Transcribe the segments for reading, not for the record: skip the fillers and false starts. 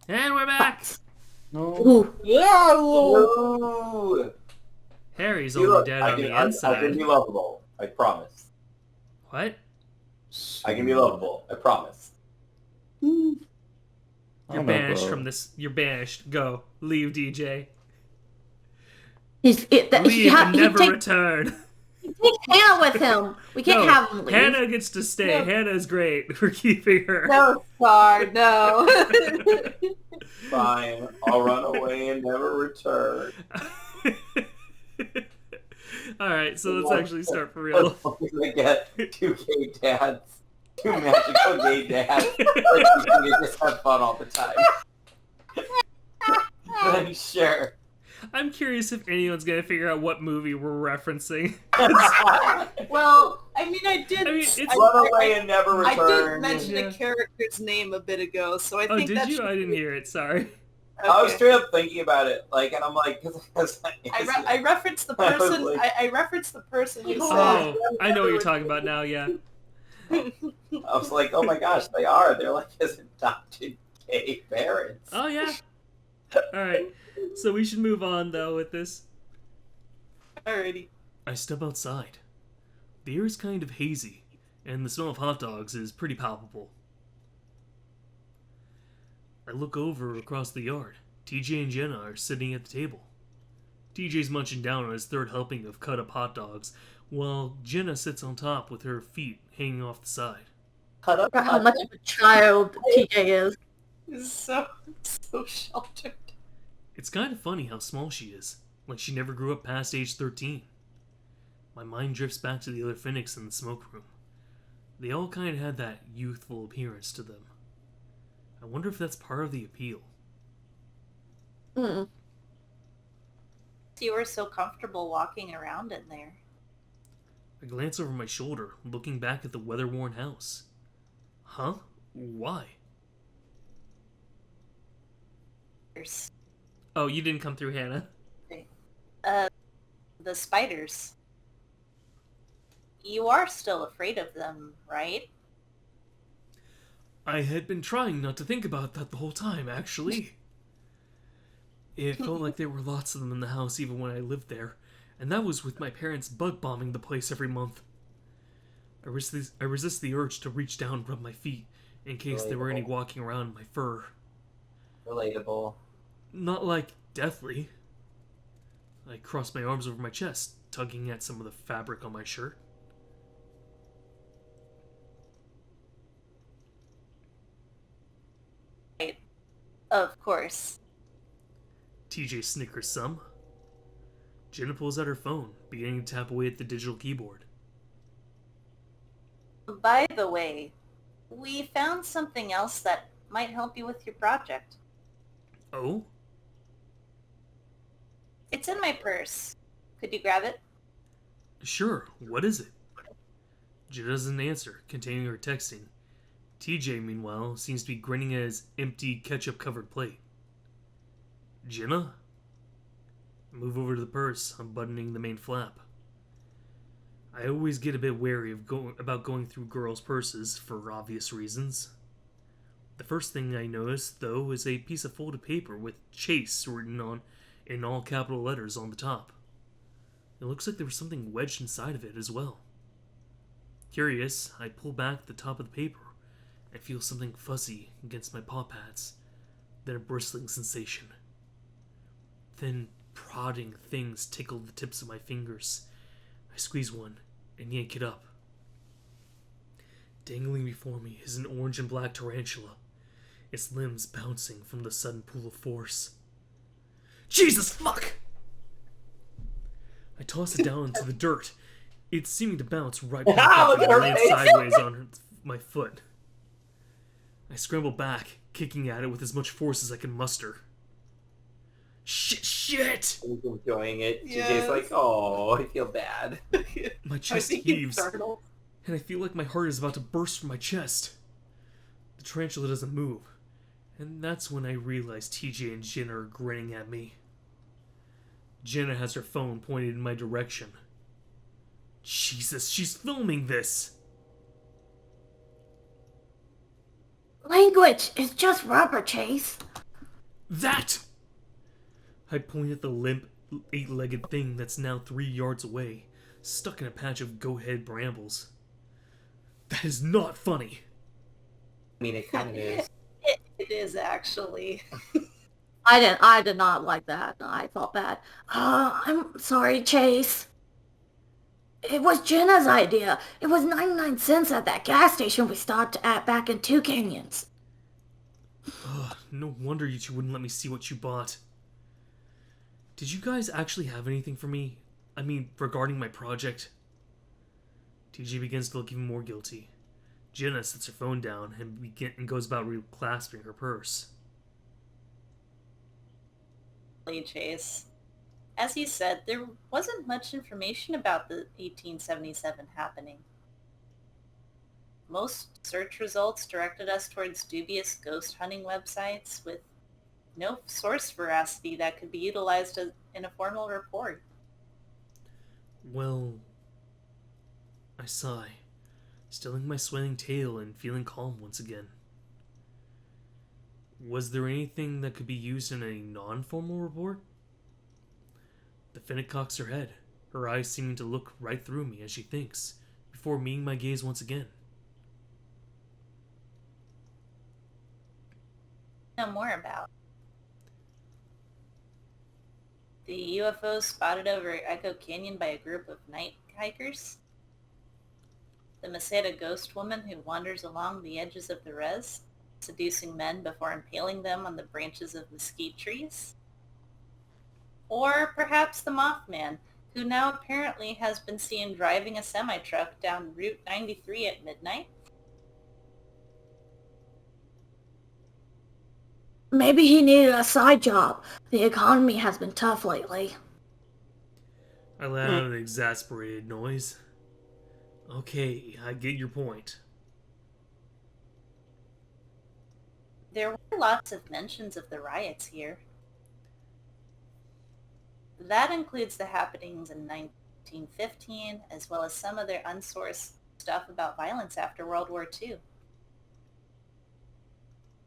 And we're back! No. Ooh. Yeah. Ooh. Harry's You only look, dead I on can, the I inside. can be lovable. I promise. What? I can be lovable. I promise. You're know, banished bro. from this. You're banished. Go. Leave, DJ. Leave Leave and never return. Take Hannah with him. We can't have him leave. Hannah gets to stay. No. Hannah's great. We're keeping her. No, Star, no. Fine. I'll run away and never return. Alright, so let's actually start for real. I get two gay dads. Two magical gay dads. Like, you just have fun all the time. Then sure. I'm curious if anyone's gonna figure out what movie we're referencing. Well, I mean, I did. I mean, it's- Run away and never I return. did mention Yeah. the character's name a bit ago, so I Oh, think did that you? should I didn't be- hear it. Sorry. I was Okay. straight up thinking about it, like, and I'm like, because I referenced the I was person. like- I referenced the person who said. Oh, I know what you're talking about now. Yeah. I was like, oh my gosh, they are. They're like his adopted gay parents. Oh yeah. All right. So we should move on though with this. Alrighty. I step outside. The air is kind of hazy, and the smell of hot dogs is pretty palpable. I look over across the yard. TJ and Jenna are sitting at the table. TJ's munching down on his third helping of cut-up hot dogs, while Jenna sits on top with her feet hanging off the side. Cut up. How much of a child TJ is. This is so sheltered. It's kind of funny how small she is, like she never grew up past age 13. My mind drifts back to the other Phoenix in the smoke room. They all kind of had that youthful appearance to them. I wonder if that's part of the appeal. Mm. You were so comfortable walking around in there. I glance over my shoulder, looking back at the weather-worn house. Huh? Why? There's, Oh, you didn't come through, Hannah. the spiders. You are still afraid of them, right? I had been trying not to think about that the whole time, actually. It felt like there were lots of them in the house even when I lived there, and that was with my parents bug bombing the place every month. I resist the urge to reach down and rub my feet, in case there were any walking around in my fur. Relatable. Not like deathly. I cross my arms over my chest, tugging at some of the fabric on my shirt. Of course. TJ snickers some. Jenna pulls out her phone, beginning to tap away at the digital keyboard. By the way, we found something else that might help you with your project. Oh? It's in my purse. Could you grab it? Sure, what is it? Jenna doesn't answer, continuing her texting. TJ, meanwhile, seems to be grinning at his empty, ketchup-covered plate. Jenna? I move over to the purse, unbuttoning the main flap. I always get a bit wary of about going through girls' purses, for obvious reasons. The first thing I notice, though, is a piece of folded paper with Chase written on in all capital letters on the top. It looks like there was something wedged inside of it as well. Curious, I pull back the top of the paper. I feel something fuzzy against my paw pads, then a bristling sensation. Then prodding things tickle the tips of my fingers. I squeeze one and yank it up. Dangling before me is an orange and black tarantula, its limbs bouncing from the sudden pull of force. Jesus fuck! I toss it down into the dirt. It's seeming to bounce right back up and land sideways on my foot. I scramble back, kicking at it with as much force as I can muster. Shit! He's enjoying it. Yes. TJ's like, oh, I feel bad. My I chest think it's heaves, startled. and I feel like my heart is about to burst from my chest. The tarantula doesn't move, and that's when I realize TJ and Jenna are grinning at me. Jenna has her phone pointed in my direction. Jesus, she's filming this! Language is just rubber, Chase. That! I point at the limp, 8-legged thing that's now 3 yards away, stuck in a patch of goat-head brambles. That is not funny. I mean, it kind of is. It is actually. I did not like that. I felt bad. I'm sorry, Chase. It was Jenna's idea. It was 99 cents at that gas station we stopped at back in Two Canyons. Ugh, no wonder you two wouldn't let me see what you bought. Did you guys actually have anything for me? I mean, regarding my project? TJ begins to look even more guilty. Jenna sets her phone down and goes about reclasping her purse. Chase. As you said, there wasn't much information about the 1877 happening. Most search results directed us towards dubious ghost hunting websites with no source veracity that could be utilized in a formal report. Well, I sigh, stilling my swelling tail and feeling calm once again. Was there anything that could be used in a non-formal report? The Finnick cocks her head, her eyes seeming to look right through me as she thinks, before meeting my gaze once again. Know more about the UFO spotted over Echo Canyon by a group of night hikers, the Meseta ghost woman who wanders along the edges of the res, seducing men before impaling them on the branches of mesquite trees, or perhaps the Mothman, who now apparently has been seen driving a semi-truck down Route 93 at midnight. Maybe he needed a side job. The economy has been tough lately. I let out an exasperated noise. Okay, I get your point. There were lots of mentions of the riots here. That includes the happenings in 1915, as well as some of their unsourced stuff about violence after World War II.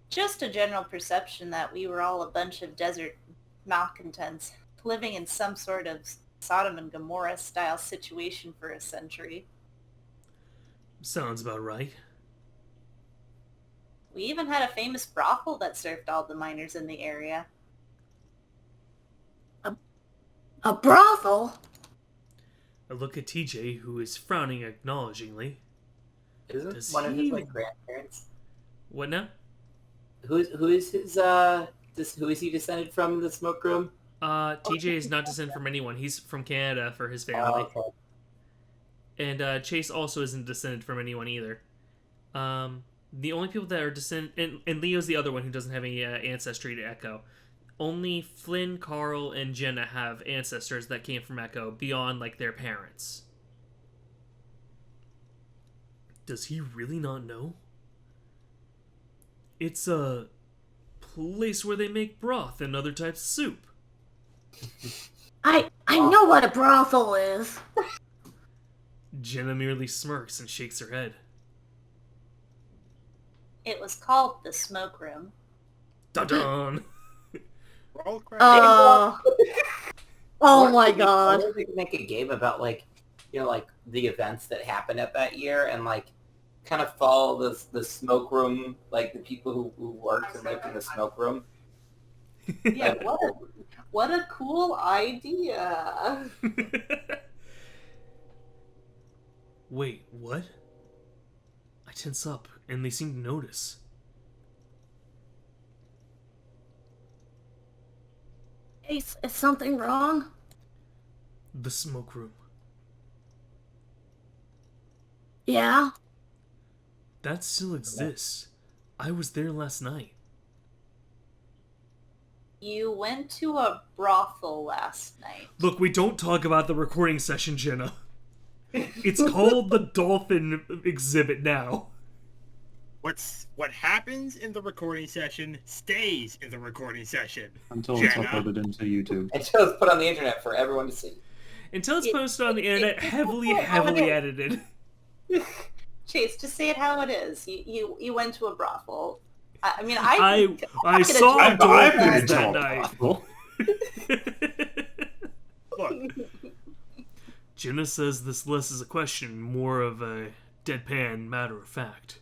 Just a general perception that we were all a bunch of desert malcontents living in some sort of Sodom and Gomorrah style situation for a century. Sounds about right. We even had a famous brothel that served all the miners in the area. A brothel? I look at TJ, who is frowning acknowledgingly. Isn't Does one of he- his grandparents? What now? Who is his who is he descended from in the smoke room? TJ is not descended from anyone. He's from Canada for his family. Okay. And Chase also isn't descended from anyone either. The only people that are descended... And Leo's the other one who doesn't have any ancestry to Echo. Only Flynn, Carl, and Jenna have ancestors that came from Echo beyond, like, their parents. Does he really not know? It's a place where they make broth and other types of soup. I know what a brothel is. Jenna merely smirks and shakes her head. It was called the Smoke Room. Dun-dun! Roll credit. Oh my god. I could make a game about like the events that happened at that year and like kind of follow the smoke room, like the people who worked and lived in the smoke room. Yeah, what a cool idea. Wait, what? I tense up, and they seem to notice. Is something wrong? The smoke room. Yeah? That still exists. I was there last night. You went to a brothel last night. Look, we don't talk about the recording session, Jenna. It's called the Dolphin Exhibit now. What happens in the recording session stays in the recording session. Until it's Jenna? uploaded into YouTube. Until it's put on the internet for everyone to see. Until it's posted on the internet, heavily edited. Chase, just say it how it is. You went to a brothel. I mean, I saw I've Dolphins I've been into that a night. brothel. Look, Jenna says this less is a question, more of a deadpan matter of fact.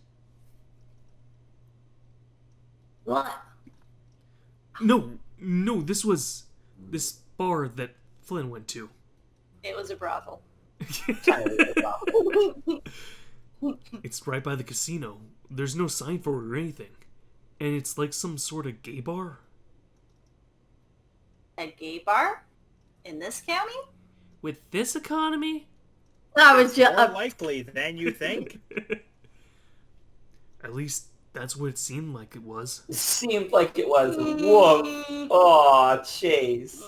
What? No, this bar that Flynn went to. It was a brothel. It's right by the casino. There's no sign for it or anything. And it's like some sort of gay bar. A gay bar? In this county? With this economy? I was just. more likely than you think. At least that's what it seemed like it was. Seemed like it was. Whoa. Oh, Chase.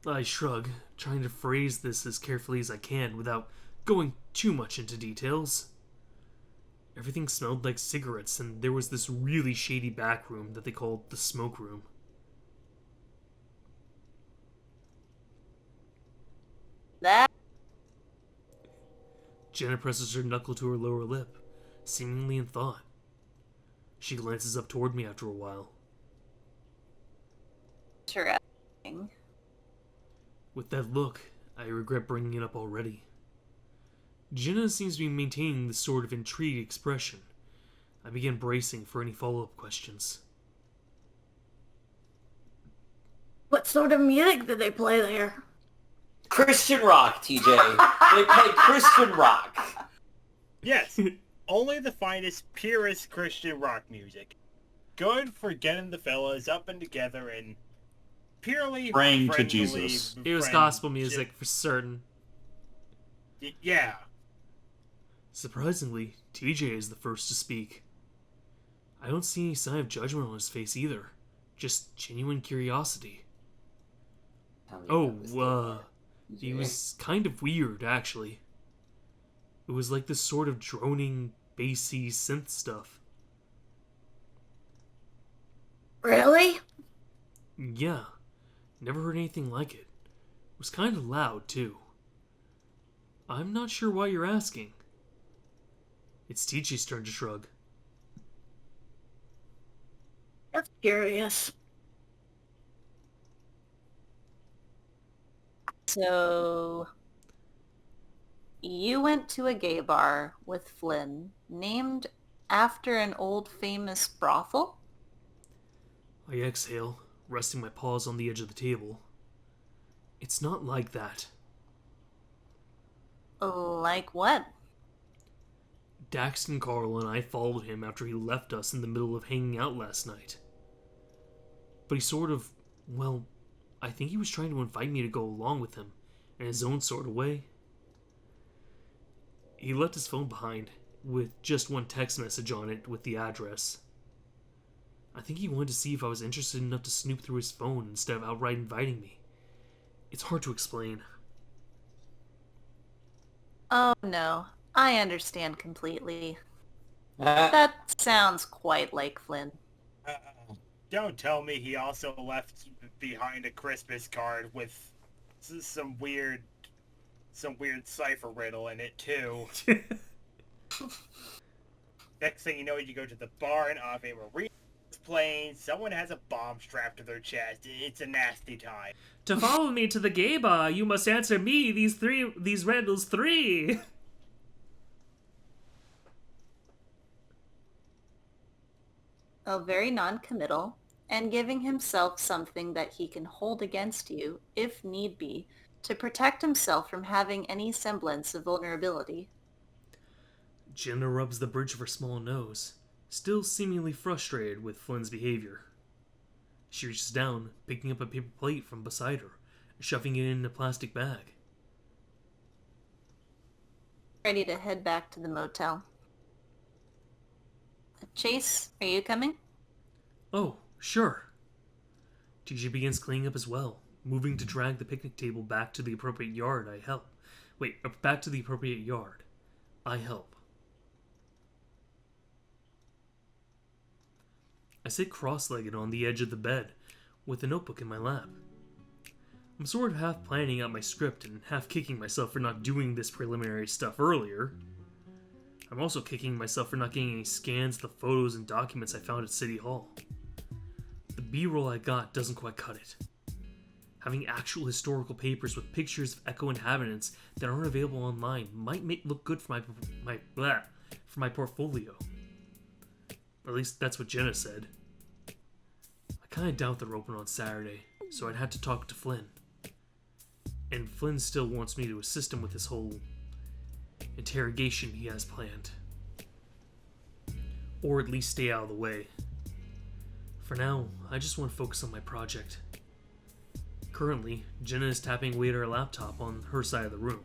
I shrug, trying to phrase this as carefully as I can without going too much into details. Everything smelled like cigarettes, and there was this really shady back room that they called the smoke room. That Jenna presses her knuckle to her lower lip, seemingly in thought. She glances up toward me after a while. interesting. With that look, I regret bringing it up already. Jenna seems to be maintaining this sort of intrigued expression. I begin bracing for any follow-up questions. What sort of music did they play there? Christian rock, TJ. They play Christian rock. Yes, only the finest, purest Christian rock music. Good for getting the fellas up and together and purely Praying to friendly Jesus. It was gospel music for certain. Yeah. Surprisingly, TJ is the first to speak. I don't see any sign of judgment on his face either. Just genuine curiosity. He was kind of weird, actually. It was like this sort of droning, bassy synth stuff. Really? Yeah, never heard anything like it. It was kind of loud, too. I'm not sure why you're asking. It's TJ's turn to shrug. That's curious. So, you went to a gay bar with Flynn, named after an old famous brothel? I exhale, resting my paws on the edge of the table. It's not like that. Like what? Daxton Carl and I followed him after he left us in the middle of hanging out last night. But he sort of, well, I think he was trying to invite me to go along with him, in his own sort of way. He left his phone behind, with just one text message on it with the address. I think he wanted to see if I was interested enough to snoop through his phone instead of outright inviting me. It's hard to explain. Oh no, I understand completely. Uh, That sounds quite like Flynn. Don't tell me he also left behind a Christmas card with some weird cipher riddle in it too. Next thing you know, you go to the bar and Ave Maria is playing. Someone has a bomb strapped to their chest. It's a nasty time. To follow me to the gay bar, you must answer me these riddles 3. Oh, very non-committal, and giving himself something that he can hold against you, if need be, to protect himself from having any semblance of vulnerability. Jenna rubs the bridge of her small nose, still seemingly frustrated with Flynn's behavior. She reaches down, picking up a paper plate from beside her, and shoving it in a plastic bag. Ready to head back to the motel. Chase, are you coming? Oh, sure. TJ begins cleaning up as well, moving to drag the picnic table back to the appropriate yard. Back to the appropriate yard. I help. I sit cross-legged on the edge of the bed, with a notebook in my lap. I'm sort of half planning out my script and half kicking myself for not doing this preliminary stuff earlier. I'm also kicking myself for not getting any scans of the photos and documents I found at City Hall. The B-roll I got doesn't quite cut it. Having actual historical papers with pictures of Echo inhabitants that aren't available online might look good for my portfolio. Or at least that's what Jenna said. I kinda doubt they're open on Saturday, so I'd have to talk to Flynn. And Flynn still wants me to assist him with this whole interrogation he has planned. Or at least stay out of the way. For now, I just want to focus on my project. Currently, Jenna is tapping away at her laptop on her side of the room.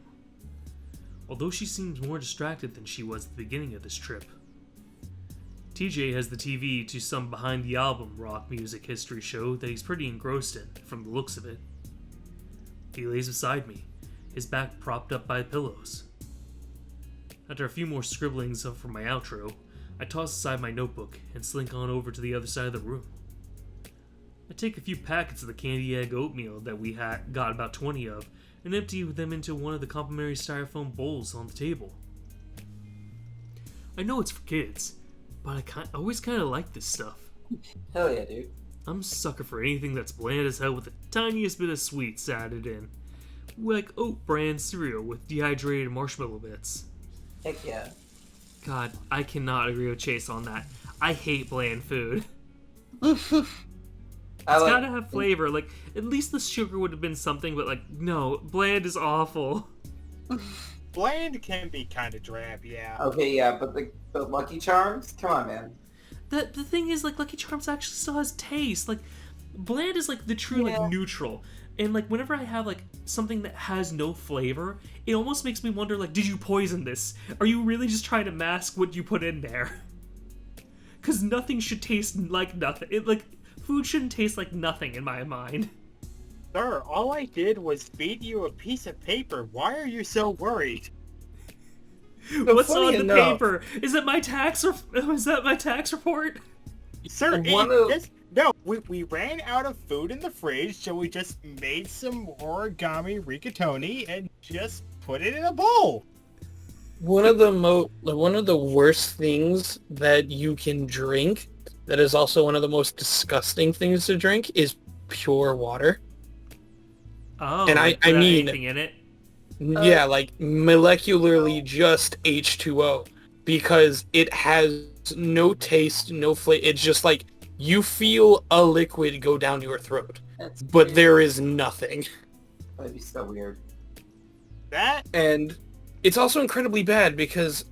Although she seems more distracted than she was at the beginning of this trip. TJ has the TV to some behind-the-album rock music history show that he's pretty engrossed in, from the looks of it. He lays beside me, his back propped up by pillows. After a few more scribblings for my outro, I toss aside my notebook and slink on over to the other side of the room. I take a few packets of the candy egg oatmeal that we got about 20 of and empty them into one of the complimentary styrofoam bowls on the table. I know it's for kids, but I always kind of like this stuff. Hell yeah, dude. I'm a sucker for anything that's bland as hell with the tiniest bit of sweets added in. Like oat bran cereal with dehydrated marshmallow bits. Heck yeah. God, I cannot agree with Chase on that. I hate bland food. It's gotta have flavor. Like, at least the sugar would have been something, but like, no, bland is awful. Bland can be kind of drab, yeah. Okay, yeah, but the Lucky Charms? Come on, man. The thing is, like, Lucky Charms actually still has taste. Like, bland is like the true, like, neutral. And like, whenever I have like something that has no flavor, it almost makes me wonder, like, did you poison this? Are you really just trying to mask what you put in there? Because nothing should taste like nothing. Food shouldn't taste like nothing in my mind. Sir, all I did was feed you a piece of paper. Why are you so worried? What's on the paper? Is it my tax is that my tax report? Sir, no, we ran out of food in the fridge, so we just made some origami rigatoni and just put it in a bowl. One of the worst things that you can drink, that is also one of the most disgusting things to drink, is pure water. Oh, and I mean, anything in it? Yeah, like molecularly just H2O, because it has no taste, no flavor. It's just like you feel a liquid go down your throat, but weird. There is nothing. That'd be so weird. And it's also incredibly bad because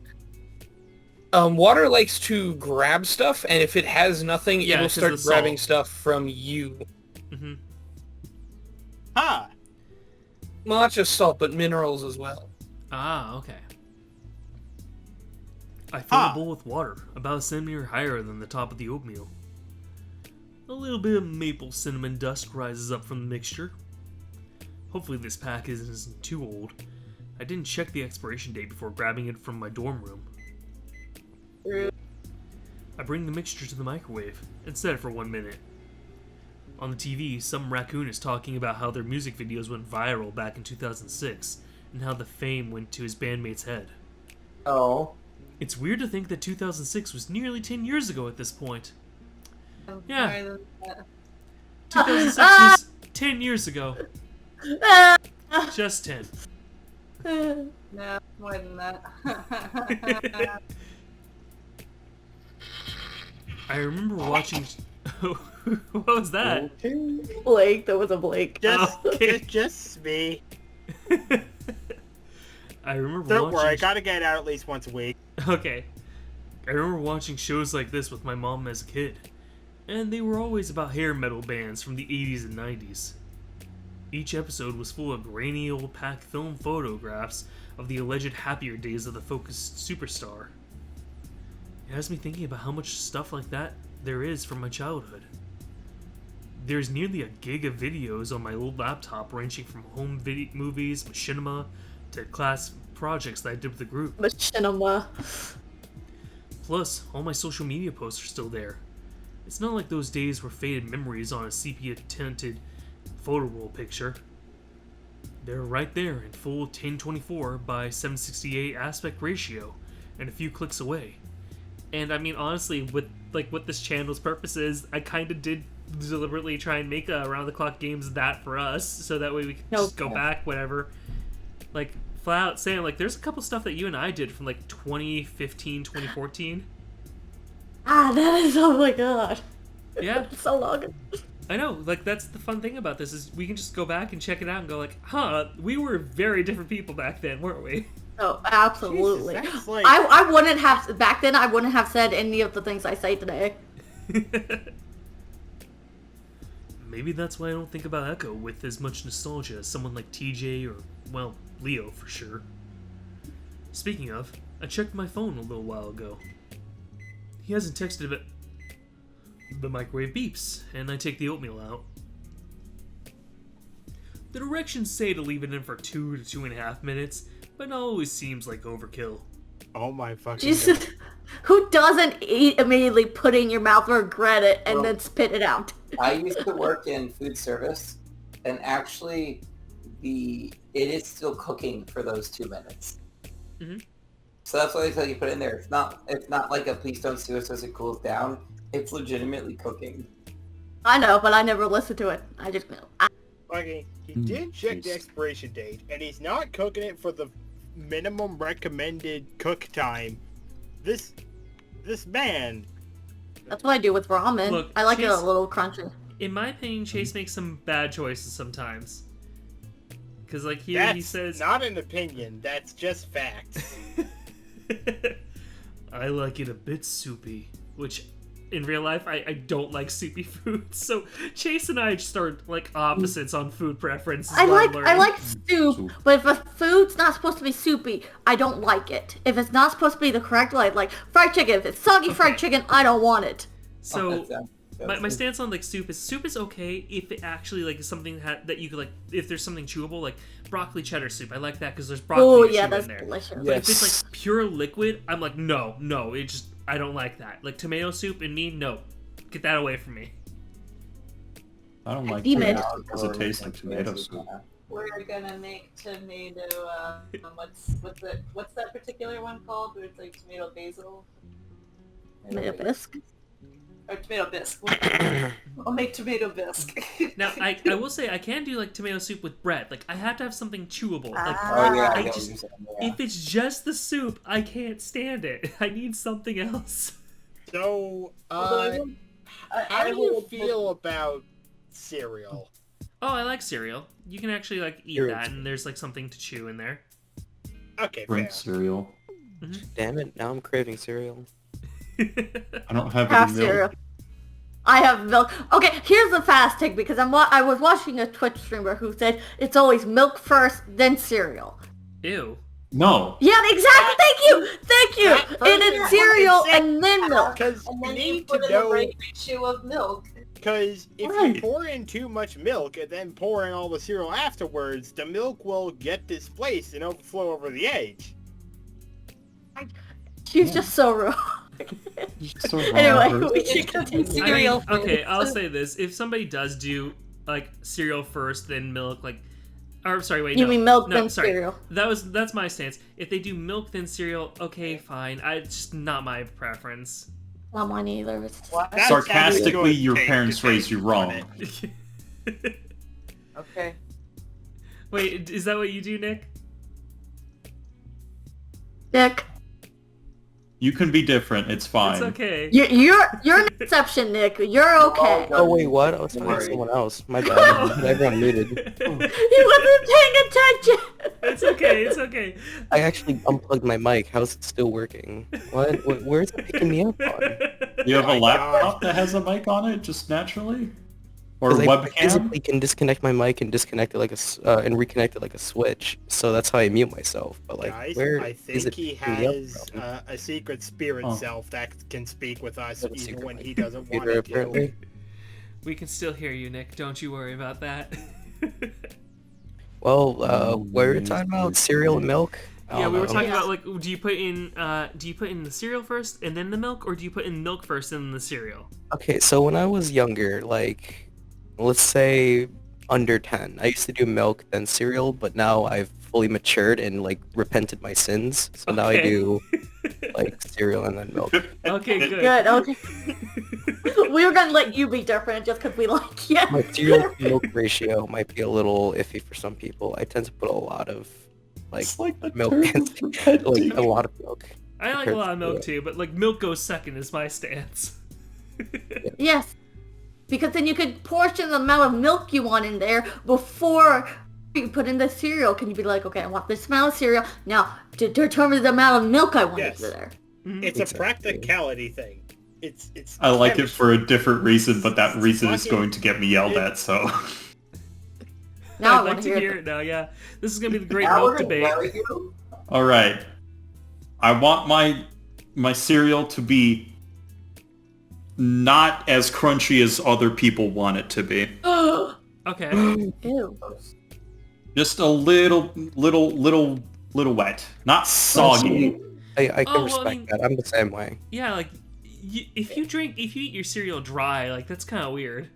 water likes to grab stuff, and if it has nothing, it will start grabbing stuff from you. Mm-hmm. Huh. Well, not just salt, but minerals as well. Ah, okay. I fill a bowl with water, about a centimeter higher than the top of the oatmeal. A little bit of maple cinnamon dust rises up from the mixture. Hopefully this pack isn't too old. I didn't check the expiration date before grabbing it from my dorm room. I bring the mixture to the microwave and set it for 1 minute. On the TV, some raccoon is talking about how their music videos went viral back in 2006, and how the fame went to his bandmate's head. Oh. It's weird to think that 2006 was nearly 10 years ago at this point. Yeah. 2006 was 10 years ago. Just 10. No, more than that. I remember watching... What was that? Blake, that was a Blake. Just me. I remember Don't worry, I gotta get out at least once a week. Okay. I remember watching shows like this with my mom as a kid. And they were always about hair metal bands from the 80s and 90s. Each episode was full of grainy old pack film photographs of the alleged happier days of the focused superstar. It has me thinking about how much stuff like that there is from my childhood. There's nearly a gig of videos on my old laptop, ranging from home video movies, machinima, to class projects that I did with the group. Machinima. Plus, all my social media posts are still there. It's not like those days were faded memories on a sepia-tinted photo roll picture. They're right there in full 1024 by 768 aspect ratio, and a few clicks away. And I mean, honestly, with like what this channel's purpose is, I kind of did deliberately try and make around-the-clock games that for us, so that way we can just go back whenever. Like, flat out saying, like, there's a couple stuff that you and I did from, like, 2015, 2014. Ah, that is, oh my god. Yeah. That's so long. I know, like, that's the fun thing about this, is we can just go back and check it out and go like, huh, we were very different people back then, weren't we? Oh, absolutely. Jesus, that's like... I wouldn't have, back then, I wouldn't have said any of the things I say today. Maybe that's why I don't think about Echo with as much nostalgia as someone like TJ or, well, Leo for sure. Speaking of, I checked my phone a little while ago. He hasn't texted a bit. The microwave beeps, and I take the oatmeal out. The directions say to leave it in for 2 to 2.5 minutes, but it always seems like overkill. Oh my fucking Jesus. god. Who doesn't eat immediately, put it in your mouth, regret it, and then spit it out? I used to work in food service, and actually, it is still cooking for those 2 minutes. Mhm. So that's why they tell you put it in there. It's not like a please don't sue us as it cools down. It's legitimately cooking. I know, but I never listened to it. I just know. Okay, he did check the expiration date, and he's not cooking it for the minimum recommended cook time. This man... That's what I do with ramen. Look, I like it a Chase- little crunchy. In my opinion, Chase makes some bad choices sometimes. Because, like, here That's he says... not an opinion, that's just facts. I like it a bit soupy, which in real life I don't like soupy food. So Chase and I start like opposites on food preferences. I like soup, but if a food's not supposed to be soupy, I don't like it. If it's not supposed to be the correct like fried chicken, if it's soggy fried chicken, I don't want it. So my stance on like soup is okay if it actually like is something that you could like, if there's something chewable, like broccoli cheddar soup. I like that because there's broccoli Oh to yeah, chew that's in there. delicious. But if it's like pure liquid, I'm like no, it just, I don't like that. Like tomato soup and me, no, get that away from me. I don't like Demon. tomato soup because it tastes like tomato soup. We're gonna make tomato. What's that particular one called? Where it's like tomato basil Tomato bisque. or tomato bisque. I'll make tomato bisque. Now I will say I can do like tomato soup with bread. Like I have to have something chewable. Like Oh yeah, I I get just- what you're saying, yeah. if it's just the soup, I can't stand it. I need something else. So, Although how do you feel about cereal? Oh, I like cereal. You can actually like eat Cereal. that, and there's like something to chew in there. Okay, fair. Drink cereal. Damn it, now I'm craving cereal. I don't have Half any milk. cereal. I have milk. Okay, here's the fast take because I was watching a Twitch streamer who said it's always milk first, then cereal. Ew. No. Yeah, exactly. Thank you. that And person it's cereal said- and then milk. Because And you then you need put to in the know, right ratio of milk. because if Right. you pour in too much milk and then pour in all the cereal afterwards, the milk will get displaced and overflow over the edge. She's just so rude. So wrong, Anyway, Bruce. we should continue. I mean, Cereal okay, first. I'll say this: if somebody does do like cereal first, then milk, like, or sorry, wait, You no, mean milk, no, then sorry. cereal. That's my stance. If they do milk then cereal, okay, fine. It's just not my preference. Not mine either. It's That's Sarcastically, good your take parents to raised you take wrong. on it. Okay. Wait, is that what you do, Nick? Nick. You can be different. It's fine. It's okay. You're an exception, Nick. You're okay. Oh wait, what? I was talking to Worry. someone else. My bad. Everyone muted. He wasn't paying attention. It's okay. It's okay. I actually unplugged my mic. How's it still working? What? Where's it picking me up on? You have Oh a my laptop that has a mic on it, just naturally, or a 'Cause I webcam. physically can disconnect my mic and disconnect it like and reconnect it like a switch. So that's how I mute myself. But like, Guys, where I is think it he picking me up has from? a secret spirit Oh. self that can speak with us Have a even secret when mic. he doesn't want Computer, it to. apparently. We can still hear you, Nick. Don't you worry about that. Well, what were we talking about? Cereal and milk? I Yeah, don't we were know. talking about like, do you put in the cereal first and then the milk, or do you put in milk first and then the cereal? Okay, so when I was younger, like, let's say under 10, I used to do milk, then cereal, but now I've fully matured and, like, repented my sins. So now I Okay. do, like cereal and then milk. Okay, good. Good, okay. We were gonna let you be different just because we like you. My cereal to milk ratio might be a little iffy for some people. I tend to put a lot of like It's like the milk term in, of red like tea. a lot of milk. I like a lot of milk too, but like milk goes second is my stance. Yes. Because then you could portion the amount of milk you want in there before you put in the cereal. Can you be like, okay, I want this amount of cereal. Now, to determine the amount of milk I want Yes. in there. It's Exactly. a practicality thing. It's I like it chemistry. for a different reason, but that reason is Fucking- going to get me yelled at, so... Now I I'd want like to to hear hear it now, yeah. This is gonna be the great Now milk we're gonna debate. marry you? Alright. I want my cereal to be not as crunchy as other people want it to be. Okay. Ew. Just a little wet. Not soggy. I can Oh, well, I respect mean- that. I'm the same way. Yeah, like if you eat your cereal dry, like that's kind of weird.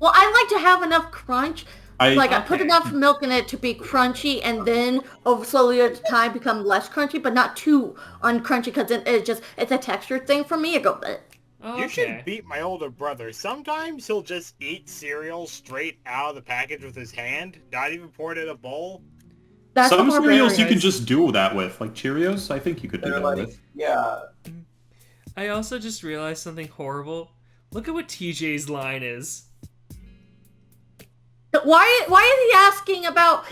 Well, I like to have enough crunch. I put Okay. enough milk in it to be crunchy, and then over slowly over time become less crunchy, but not too uncrunchy because it's a texture thing for me. I go, "Bleh." Oh, You okay. should beat my older brother. Sometimes he'll just eat cereal straight out of the package with his hand, not even pour it in a bowl. That's Some the cereals you barbarian. can just do that with. Like Cheerios, I think you could do They're that like, with. yeah. I also just realized something horrible. Look at what TJ's line is. Why is he asking about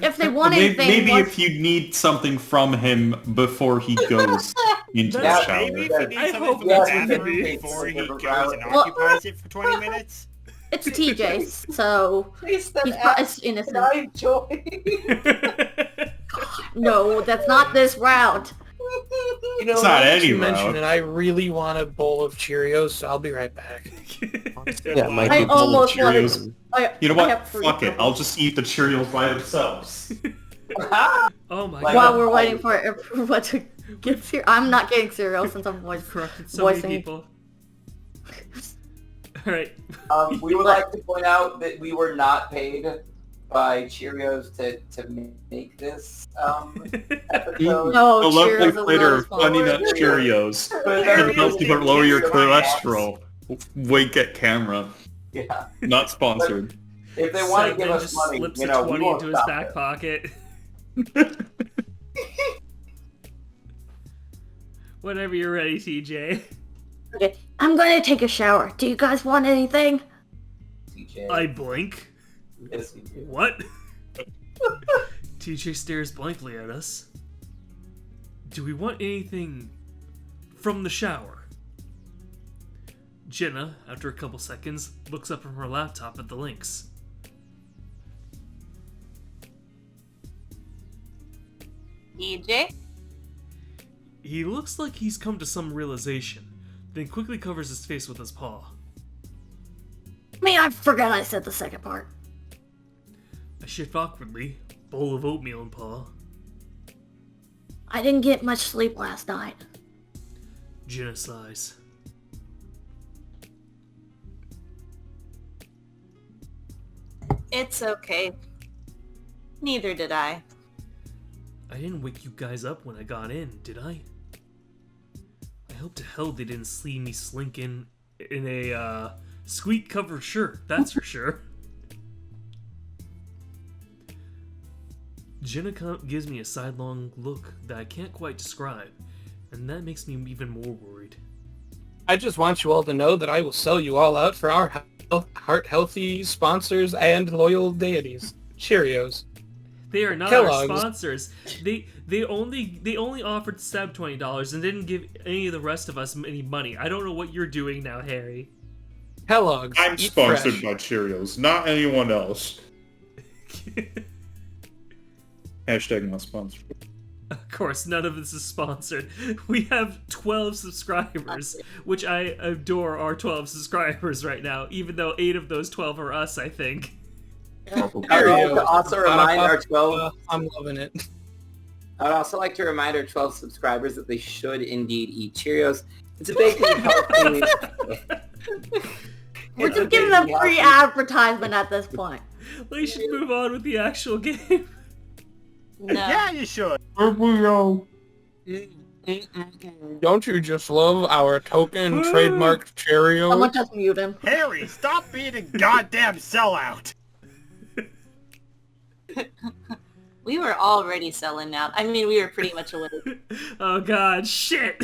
if they want anything? Maybe once- if you need something from him before he goes into the That's- shower. Maybe if he needs I something hope from the that's bathroom gonna be- before he Different goes route. and Well- occupies it for 20 minutes. It's TJ's, so Please then he's probably ask, innocent. can I join? No, that's not this route. You know, It's not now that you any mention route. it, I really want a bowl of Cheerios, so I'll be right back. Yeah, my I big bowl of almost wanted Cheerios. I You know have what? fruit Fuck it. bubbles. I'll just eat the Cheerios by themselves. Oh my Like- god. While we're waiting for everyone to get cereal, I'm not getting cereal since I'm voice. Corrupted so many voicing- people. Alright. We would like to point out that we were not paid by Cheerios to make this episode. No, A lovely Cheerios is plate not a of Honey Nut sponsor. Cheerios. But It everything helps you lower your is my ass. cholesterol. Wink at camera. Yeah. Not sponsored. If they want to Sutton give us just money, slips you a know, we 20 won't into his stop back it. pocket. Whenever you're ready, TJ. Okay, I'm gonna take a shower. Do you guys want anything? TJ. I blink. Yes, we do. What? TJ stares blankly at us. Do we want anything from the shower? Jenna, after a couple seconds, looks up from her laptop at the links. EJ? He looks like he's come to some realization, then quickly covers his face with his paw. I mean, I forgot I said the second part. I shift awkwardly, bowl of oatmeal in paw. I didn't get much sleep last night. Jenna sighs. It's okay. Neither did I. I didn't wake you guys up when I got in, did I? I hope to hell they didn't see me slink in a squeak-covered shirt, that's for sure. Jenna gives me a sidelong look that I can't quite describe, and that makes me even more worried. I just want you all to know that I will sell you all out for our heart-healthy sponsors and loyal deities. Cheerios. They are not Kellogg's. our sponsors. They only offered Seb $20 and didn't give any of the rest of us any money. I don't know what you're doing now, Harry. Kellogg's. I'm Eat sponsored fresh. by Cheerios, not anyone else. Hashtag not sponsored. Of course, none of this is sponsored. We have 12 subscribers, which I adore our 12 subscribers right now, even though 8 of those 12 are us, I think. I would like to also remind our 12. I'm loving it. I would also like to remind our 12 subscribers that they should indeed eat Cheerios. It's a bacon healthy. We're It's a just giving them bacon free healthy- advertisement at this point. We should move on with the actual game. No. Yeah, you should. Don't you just love our token trademarked Cheerios? Someone just mute him. Harry, stop being a goddamn sellout. We were already selling out. I mean, we were pretty much awake. Oh god, shit!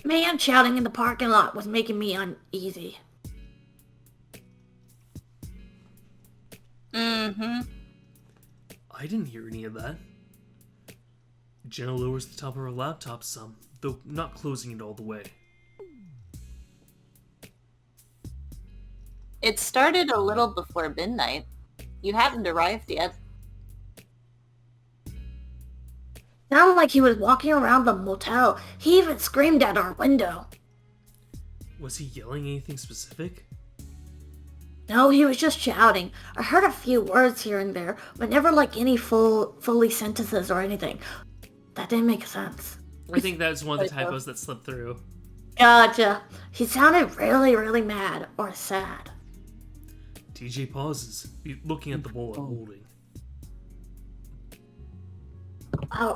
Man shouting in the parking lot was making me uneasy. Mm-hmm. I didn't hear any of that. Jenna lowers the top of her laptop some, though not closing it all the way. It started a little before midnight. You hadn't arrived yet. Sounded like he was walking around the motel. He even screamed at our window. Was he yelling anything specific? No, he was just shouting. I heard a few words here and there, but never like any fully sentences or anything. That didn't make sense. I think that's one of the typos that slipped through. Gotcha. He sounded really, really mad or sad. TJ pauses, looking at the bowl I'm holding.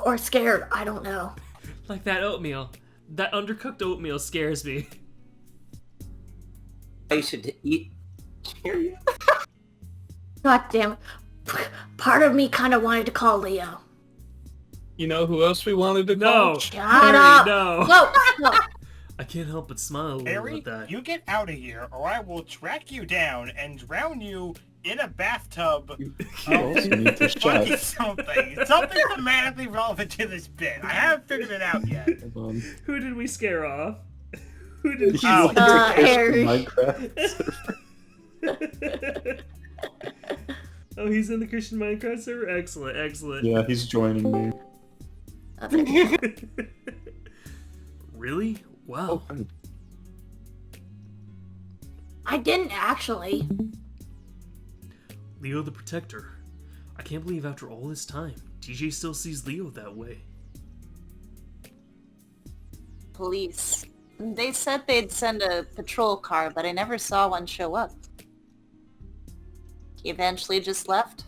Or scared, I don't know. Like that oatmeal. That undercooked oatmeal scares me. You should eat Cheerios. God damn it. Part of me kind of wanted to call Leo. You know who else we wanted to No! call? Shut Harry, up! no! Whoa! I can't help but smile a little Harry, at that. you get out of here, or I will track you down and drown you in a bathtub You also need to fucking shut. something. Something thematically relevant to this bit. I haven't figured it out yet. Hold on. Who did we scare off? Who did we Oh. Harry. Minecraft. Oh, he's in the Christian Minecraft server? Excellent, excellent. Yeah, he's joining me. Really? Wow. I didn't actually. Leo the Protector. I can't believe after all this time, TJ still sees Leo that way. Police. They said they'd send a patrol car, but I never saw one show up. He eventually just left.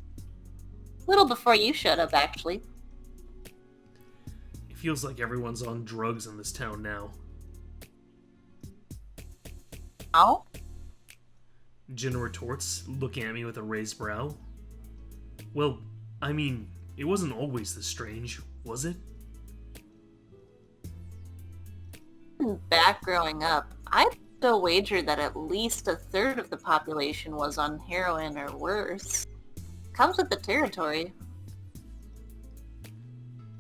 A little before you showed up, actually. It feels like everyone's on drugs in this town now. Oh? Jenna retorts, looking at me with a raised brow. Well, I mean, it wasn't always this strange, was it? Back growing up, I'd still wager that at least a third of the population was on heroin or worse. Comes with the territory.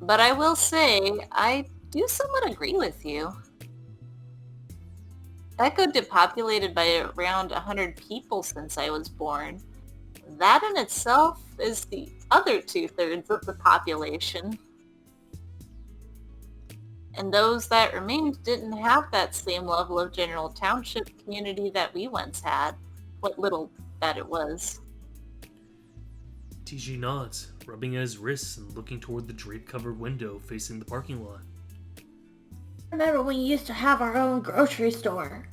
But I will say, I do somewhat agree with you. Echo depopulated by around 100 people since I was born. That in itself is the other 2/3 of the population. And those that remained didn't have that same level of general township community that we once had, what little that it was. TJ nods, rubbing at his wrists and looking toward the drape-covered window facing the parking lot. Remember when you used to have our own grocery store?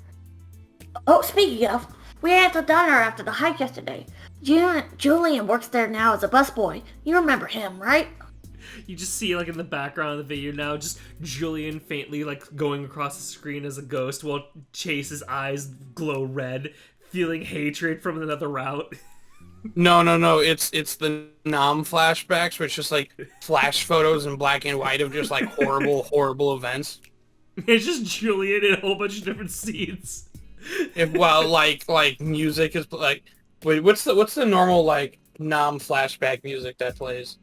Oh, speaking of, we ate at the diner after the hike yesterday. Julian works there now as a busboy. You remember him, right? You just see, like, in the background of the video now, just Julian faintly, like, going across the screen as a ghost while Chase's eyes glow red, feeling hatred from another route. No. It's the Nam flashbacks, which just like flash photos in black and white of just like horrible events. It's just Julian in a whole bunch of different scenes. If like music is like, wait, what's the normal like Nam flashback music that plays?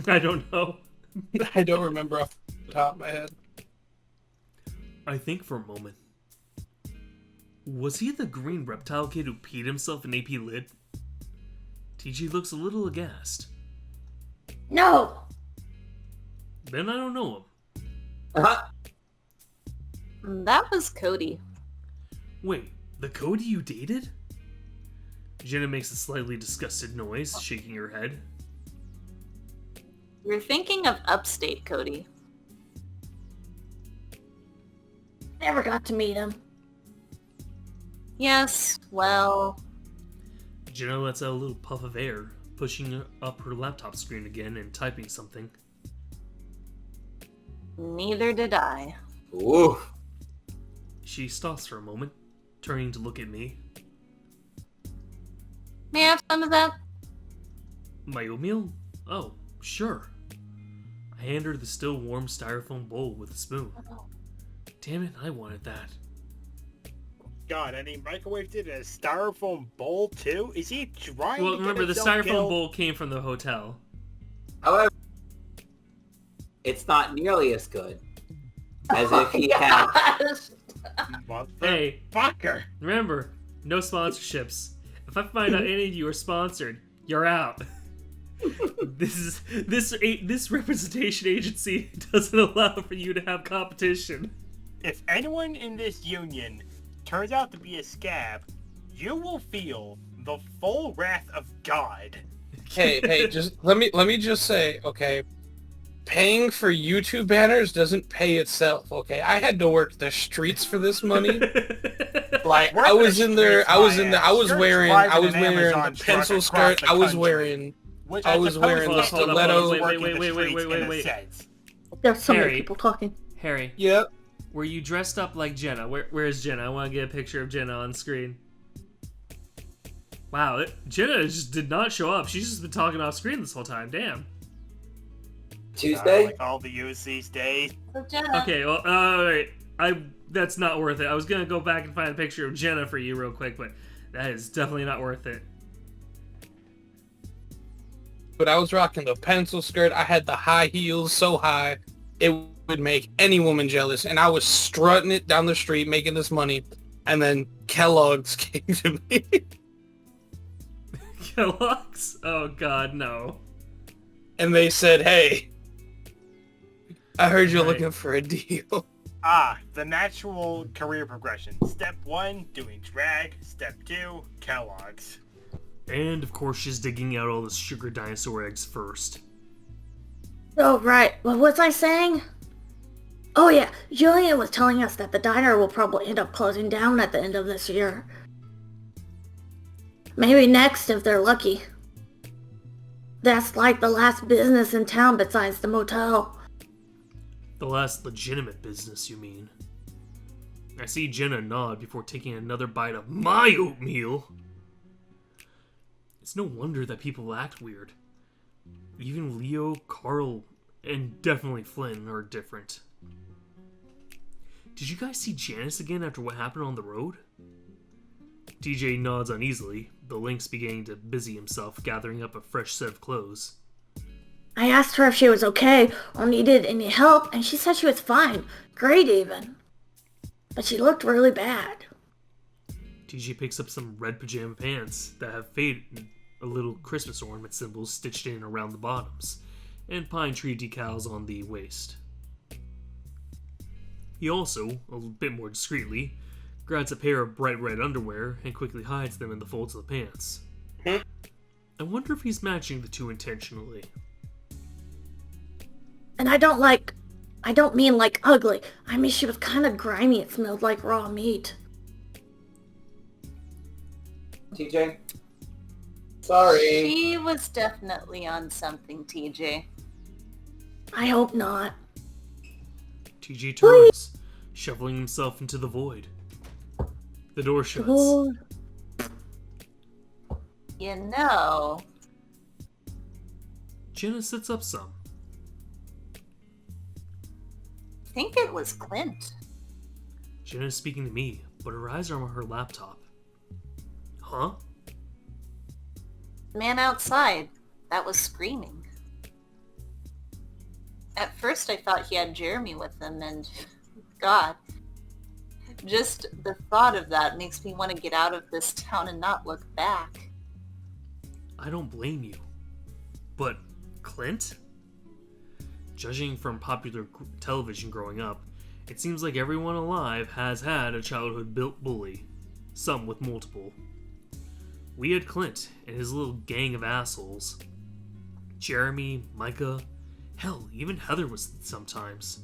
I don't know. I don't remember off the top of my head. I think for a moment. Was he the green reptile kid who peed himself in AP Lit? TG looks a little aghast. No! Then I don't know him. Uh-huh. That was Cody. Wait, the Cody you dated? Jenna makes a slightly disgusted noise, shaking her head. You're thinking of upstate Cody. Never got to meet him. Yes, well, Jenna lets out a little puff of air, pushing up her laptop screen again and typing something. Neither did I. Ooh. She stops for a moment, turning to look at me. May I have some of that? My oatmeal? Oh, sure. I hand her the still warm styrofoam bowl with a spoon. Damn it, I wanted that. God, and he microwaved it in a styrofoam bowl too? Is he trying Well, to remember, get the himself styrofoam killed? bowl came from the hotel. However, it's not nearly as good as if he had. Hey, Fucker! remember, no sponsorships. If I find out any of you are sponsored, you're out. This representation agency doesn't allow for you to have competition. If anyone in this union turns out to be a scab, you will feel the full wrath of God. Hey, just let me just say, okay, paying for YouTube banners doesn't pay itself, okay? I had to work the streets for this money. Like, Work I was the in there, streets, I was my in there, ass. I was You're wearing driving an the Amazon truck pencil across skirt, the I was country, wearing, which I I was suppose wearing the counts as stilettos. working Wait, the wait, streets in a wait. sense. There's so many Harry. people talking. Harry, Yep. were you dressed up like Jenna? Where is Jenna? I want to get a picture of Jenna on screen. Wow, Jenna just did not show up. She's just been talking off screen this whole time. Damn. Tuesday? Like all the UC's days. So Jenna, Okay, well, alright. That's not worth it. I was gonna go back and find a picture of Jenna for you real quick, but that is definitely not worth it. But I was rocking the pencil skirt. I had the high heels so high, it would make any woman jealous. And I was strutting it down the street, making this money. And then Kellogg's came to me. Kellogg's? Oh god, no. And they said, hey, I heard you're Right. looking for a deal. The natural career progression. Step 1, doing drag. Step 2, Kellogg's. And of course she's digging out all the sugar dinosaur eggs first. Oh, right. What was I saying? Oh, yeah. Julia was telling us that the diner will probably end up closing down at the end of this year. Maybe next if they're lucky. That's like the last business in town besides the motel. The last legitimate business, you mean? I see Jenna nod before taking another bite of my oatmeal. It's no wonder that people act weird. Even Leo, Carl, and definitely Flynn are different. Did you guys see Janice again after what happened on the road? TJ nods uneasily, the Lynx beginning to busy himself gathering up a fresh set of clothes. I asked her if she was okay or needed any help, and she said she was fine. Great, even. But she looked really bad. TJ picks up some red pajama pants that have faded and a little Christmas ornament symbols stitched in around the bottoms, and pine tree decals on the waist. He also, a bit more discreetly, grabs a pair of bright red underwear and quickly hides them in the folds of the pants. I wonder if he's matching the two intentionally. And I don't mean like ugly. I mean she was kind of grimy. It smelled like raw meat. TJ? Sorry. she was definitely on something, TJ. I hope not. TJ turns, shoveling himself into the void. The door shuts. Oh, You know, Jenna sits up some. I think it was Clint. Jenna is speaking to me, but her eyes are on her laptop. Huh? The man outside that was screaming. At first I thought he had Jeremy with him, and God, just the thought of that makes me want to get out of this town and not look back. I don't blame you. But Clint? Judging from popular television growing up, it seems like everyone alive has had a childhood built bully, some with multiple. We had Clint and his little gang of assholes. Jeremy, Micah, hell, even Heather was sometimes.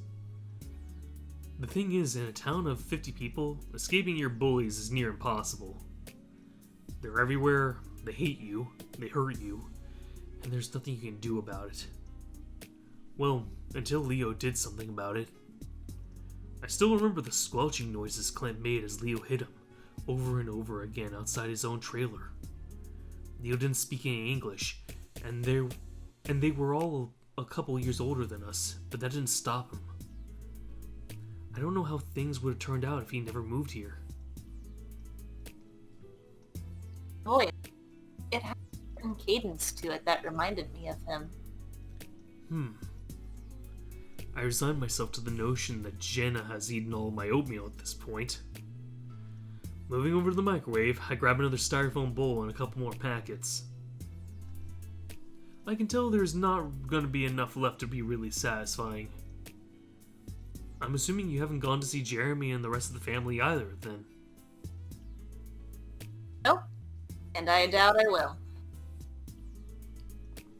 The thing is, in a town of 50 people, escaping your bullies is near impossible. They're everywhere, they hate you, they hurt you, and there's nothing you can do about it. Well, until Leo did something about it. I still remember the squelching noises Clint made as Leo hit him, over and over again outside his own trailer. Leo didn't speak any English, and they were all a couple years older than us, but that didn't stop him. I don't know how things would have turned out if he never moved here. Boy, it had a certain cadence to it that reminded me of him. I resigned myself to the notion that Jenna has eaten all of my oatmeal at this point. Moving over to the microwave, I grab another styrofoam bowl and a couple more packets. I can tell there's not going to be enough left to be really satisfying. I'm assuming you haven't gone to see Jeremy and the rest of the family either, then. Nope, and I doubt I will.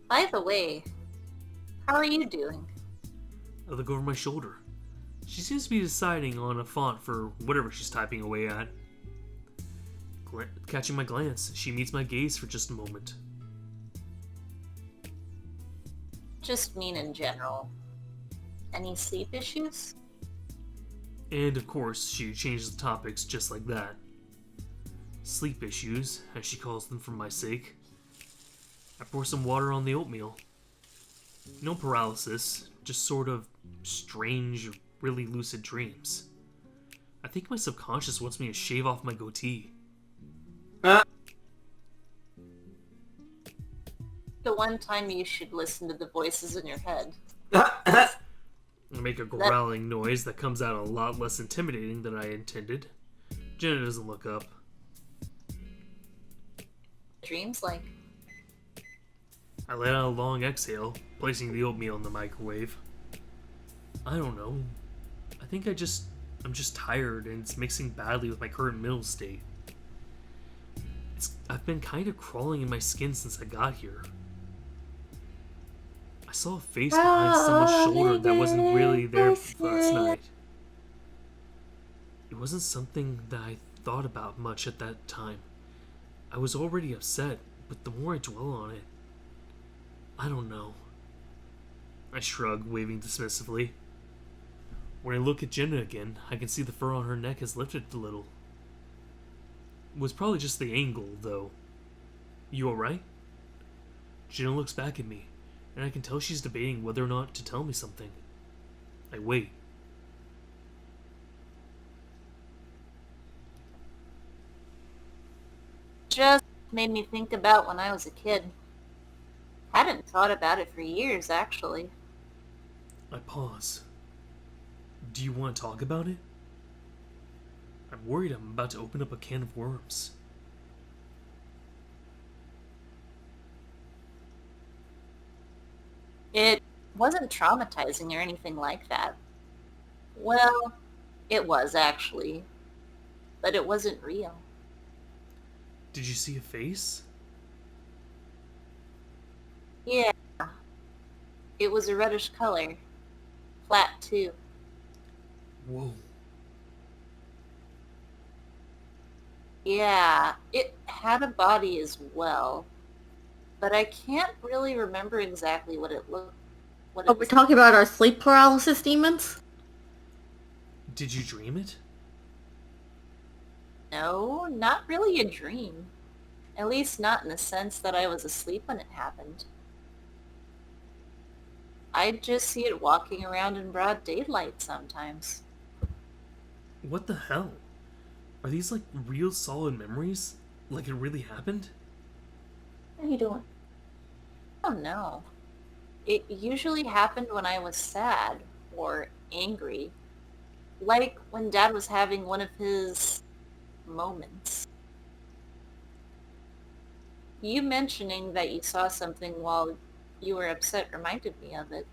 By the way, how are you doing? I look over my shoulder. She seems to be deciding on a font for whatever she's typing away at. Catching my glance, she meets my gaze for just a moment. Just mean in general. Any sleep issues? And of course, she changes the topics just like that. Sleep issues, as she calls them for my sake. I pour some water on the oatmeal. No paralysis, just sort of strange, really lucid dreams. I think my subconscious wants me to shave off my goatee. The one time you should listen to the voices in your head. I make a growling noise that comes out a lot less intimidating than I intended. Jenna doesn't look up. Dreams like? I let out a long exhale, placing the oatmeal in the microwave. I don't know. I think I'm just tired and it's mixing badly with my current mental state. I've been kind of crawling in my skin since I got here. I saw a face behind someone's shoulder that wasn't really there last night. It wasn't something that I thought about much at that time. I was already upset, but the more I dwell on it, I don't know. I shrug, waving dismissively. When I look at Jenna again, I can see the fur on her neck has lifted a little. It was probably just the angle, though. You alright? Jenna looks back at me, and I can tell she's debating whether or not to tell me something. I wait. Just made me think about when I was a kid. Hadn't thought about it for years, actually. I pause. Do you want to talk about it? I'm worried I'm about to open up a can of worms. It wasn't traumatizing or anything like that. Well, it was actually. But it wasn't real. Did you see a face? Yeah. It was a reddish color. Flat, too. Whoa. Yeah, it had a body as well. But I can't really remember exactly what it looked Oh, we're talking about our sleep paralysis demons? Did you dream it? No, not really a dream. At least not in the sense that I was asleep when it happened. I'd just see it walking around in broad daylight sometimes. What the hell? Are these like real solid memories? Like it really happened? What are you doing? Oh no. It usually happened when I was sad or angry. Like when Dad was having one of his moments. You mentioning that you saw something while you were upset reminded me of it.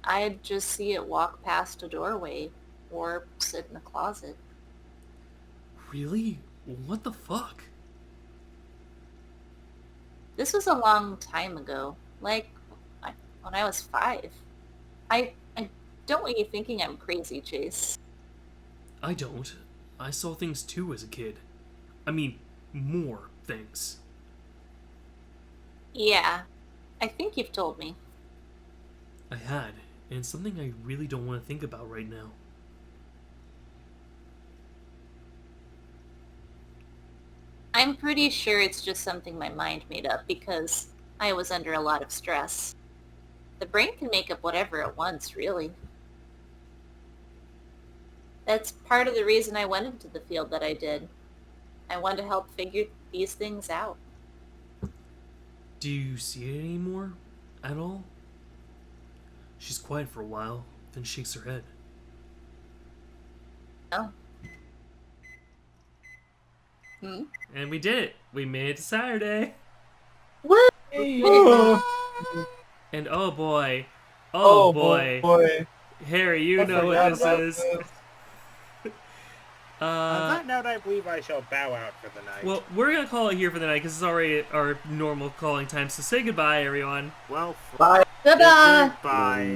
I'd just see it walk past a doorway or sit in a closet. Really? What the fuck? This was a long time ago, like when I was 5. I don't want you thinking I'm crazy, Chase. I don't. I saw things too as a kid. I mean, more things. Yeah, I think you've told me. I had, and it's something I really don't want to think about right now. I'm pretty sure it's just something my mind made up because I was under a lot of stress. The brain can make up whatever it wants, really. That's part of the reason I went into the field that I did. I wanted to help figure these things out. Do you see it anymore? At all? She's quiet for a while, then shakes her head. No. And we did it! We made it to Saturday! Woo! And oh boy. Oh, Oh boy. boy. Harry, you I know forgot what about this is. On that note, I believe I shall bow out for the night. Well, we're gonna call it here for the night because it's already our normal calling time. So say goodbye, everyone. Well, Bye. Goodbye. bye.